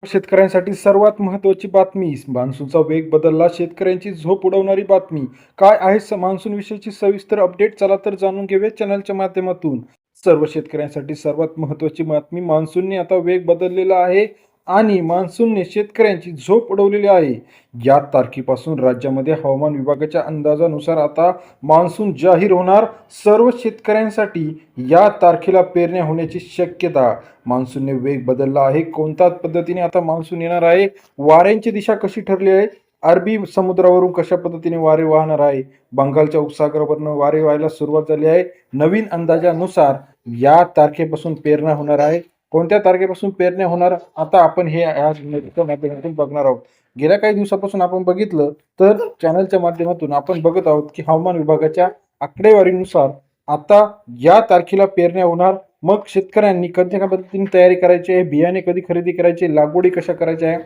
शेतकऱ्यांसाठी सर्वात महत्त्वाची बातमी. मान्सूनचा वेग बदलला, शेतकऱ्यांची झोप उडवणारी बातमी. काय आहे मान्सून विषयीची सविस्तर अपडेट? चला तर जाणून घेऊया चॅनलच्या माध्यमातून. सर्व शेतकऱ्यांसाठी सर्वात महत्त्वाची बातमी. मान्सूनने आता वेग बदललेला आहे आणि मान्सूनने शेतकऱ्यांची झोप उडवलेली आहे. या तारखेपासून राज्यामध्ये हवामान विभागाच्या अंदाजानुसार आता मान्सून जाहीर होणार. सर्व शेतकऱ्यांसाठी या तारखेला पेरण्या होण्याची शक्यता. मान्सूनने वेग बदलला आहे. कोणत्या पद्धतीने आता मान्सून येणार आहे, वाऱ्यांची दिशा कशी ठरली आहे, अरबी समुद्रावरून कशा पद्धतीने वारे वाहणार आहे, बंगालच्या उपसागरावरनं वारे व्हायला सुरुवात झाली आहे. नवीन अंदाजानुसार या तारखेपासून पेरण्या होणार आहे. कोणत्या तारखेपासून पेरण्या होणार, आता आपण हे आज माध्यमातून बघणार आहोत. गेल्या काही दिवसापासून आपण बघितलं तर चॅनलच्या माध्यमातून आपण बघत आहोत की हवामान विभागाच्या आकडेवारीनुसार आता या तारखेला पेरण्या होणार. मग शेतकऱ्यांनी कशा पद्धतीने तयारी करायची आहे, बियाणे कधी खरेदी करायचे, लागवडी कशा करायच्या आहे.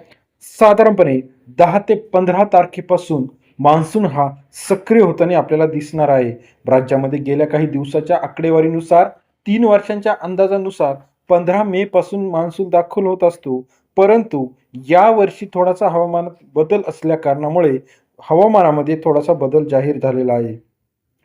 साधारणपणे 10 ते 15 तारखेपासून मान्सून हा सक्रिय होताना आपल्याला दिसणार आहे. राज्यामध्ये गेल्या काही दिवसाच्या आकडेवारीनुसार 3 वर्षांच्या अंदाजानुसार 15 मे पासून मान्सून दाखल होत असतो. परंतु यावर्षी थोडासा हवामानात बदल असल्या कारणामुळे हवामानामध्ये थोडासा बदल जाहीर झालेला आहे.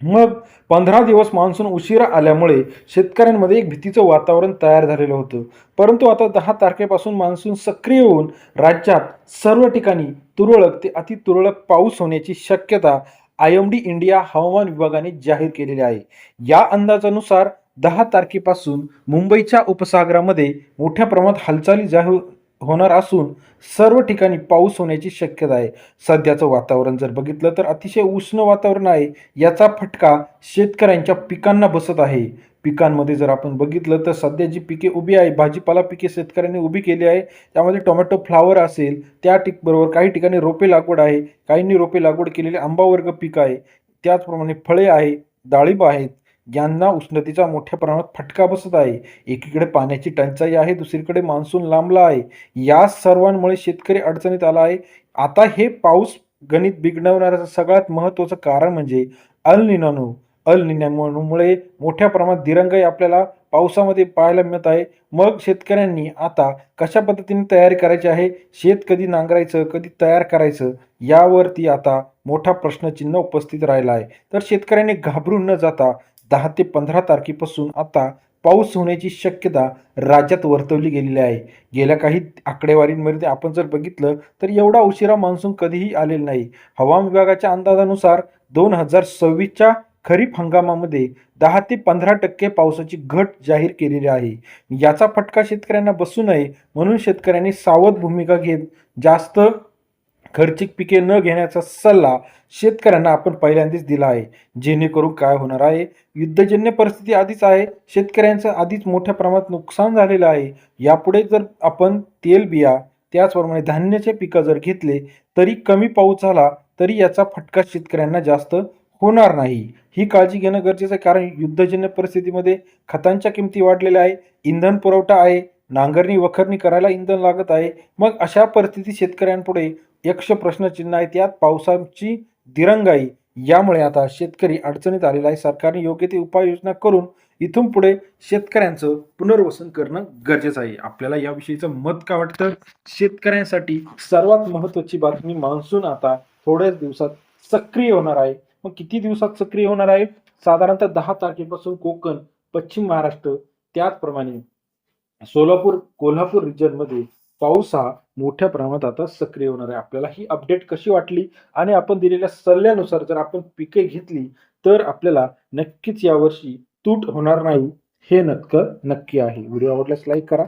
मग 15 दिवस मान्सून उशिरा आल्यामुळे शेतकऱ्यांमध्ये एक भीतीचं वातावरण तयार झालेलं होतं. परंतु आता 10 तारखेपासून मान्सून सक्रिय होऊन राज्यात सर्व ठिकाणी तुरळक ते अतितुरळक पाऊस होण्याची शक्यता IMD इंडिया हवामान विभागाने जाहीर केलेली आहे. या अंदाजानुसार 10 तारखेपासून मुंबईच्या उपसागरामध्ये मोठ्या प्रमाणात हालचाली जाहीर होणार असून सर्व ठिकाणी पाऊस होण्याची शक्यता आहे. सध्याचं वातावरण जर बघितलं तर अतिशय उष्ण वातावरण आहे. याचा फटका शेतकऱ्यांच्या पिकांना बसत आहे. पिकांमध्ये जर आपण बघितलं तर सध्या जी पिके उभी आहे, भाजीपाला पिके शेतकऱ्यांनी उभी केली आहे. त्यामध्ये टोमॅटो फ्लावर असेल, बरोबर काही ठिकाणी रोपे लागवड आहे, काहींनी रोपे लागवड केलेले आंबा वर्ग पीक आहे. त्याचप्रमाणे फळे आहे, डाळिंब आहेत, यांना उष्णतेचा मोठ्या प्रमाणात फटका बसत आहे. एकीकडे पाण्याची टंचाई आहे, दुसरीकडे मान्सून लांबला आहे. या सर्वांमुळे शेतकरी अडचणीत आला आहे. आता हे पाऊस गणित बिघडवणाऱ्याचं सगळ्यात महत्त्वाचं कारण म्हणजे अल निनो. अल निनोमुळे मोठ्या प्रमाणात दिरंगाई आपल्याला पावसामध्ये पाहायला मिळत आहे. मग शेतकऱ्यांनी आता कशा पद्धतीने तयारी करायची आहे, शेत कधी नांगरायचं, कधी तयार करायचं, यावरती आता मोठा प्रश्नचिन्ह उपस्थित राहिला आहे. तर शेतकऱ्यांनी घाबरून न जाता 10 ते 15 तारखेपासून आता पाऊस होण्याची शक्यता राज्यात वर्तवली गेलेली आहे. गेल्या काही आकडेवारींमध्ये आपण जर बघितलं तर एवढा उशिरा मान्सून कधीही आलेला नाही. हवामान विभागाच्या अंदाजानुसार 2026च्या खरीप हंगामामध्ये 10 ते 15% पावसाची घट जाहीर केलेली आहे. याचा फटका शेतकऱ्यांना बसू नये म्हणून शेतकऱ्यांनी सावध भूमिका घेत जास्त खर्चिक पिके न घेण्याचा सल्ला शेतकऱ्यांना आपण पहिल्यांदाच दिला आहे. जेणेकरून काय होणार आहे, युद्धजन्य परिस्थिती आधीच आहे, शेतकऱ्यांचं आधीच मोठ्या प्रमाणात नुकसान झालेलं आहे. यापुढे जर आपण तेलबिया त्याचप्रमाणे धान्याचे पिकं जर घेतले तरी कमी पाऊस झाला तरी याचा फटका शेतकऱ्यांना जास्त होणार नाही. ही काळजी घेणं गरजेचं आहे, कारण युद्धजन्य परिस्थितीमध्ये खतांच्या किमती वाढलेल्या आहे, इंधन पुरवठा आहे, नांगरणी वखरणी करायला इंधन लागत आहे. मग अशा परिस्थितीत शेतकऱ्यांपुढे यक्ष प्रश्नचिन्ह आहे, त्यात पावसाची दिरंगाई. यामुळे आता शेतकरी अडचणीत आलेला आहे. सरकारने योग्य ती उपाययोजना करून इथून पुढे शेतकऱ्यांचं पुनर्वसन करणं गरजेचं आहे. आपल्याला याविषयीचं मत काय वाटतं? शेतकऱ्यांसाठी सर्वात महत्त्वाची बातमी, मान्सून आता थोड्याच दिवसात सक्रिय होणार आहे. मग किती दिवसात सक्रिय होणार आहे? साधारणतः 10 तारखेपासून कोकण, पश्चिम महाराष्ट्र, त्याचप्रमाणे सोलापूर, कोल्हापूर रिजनमध्ये पाऊस हा मोठ्या प्रमाणात आता सक्रिय होणार आहे. आपल्याला ही अपडेट कशी वाटली आणि आपण दिलेल्या सल्ल्यानुसार जर आपण पिके घेतली तर आपल्याला नक्कीच यावर्षी तूट होणार नाही, हे नक्की आहे. व्हिडिओ आवडल्यास लाईक करा.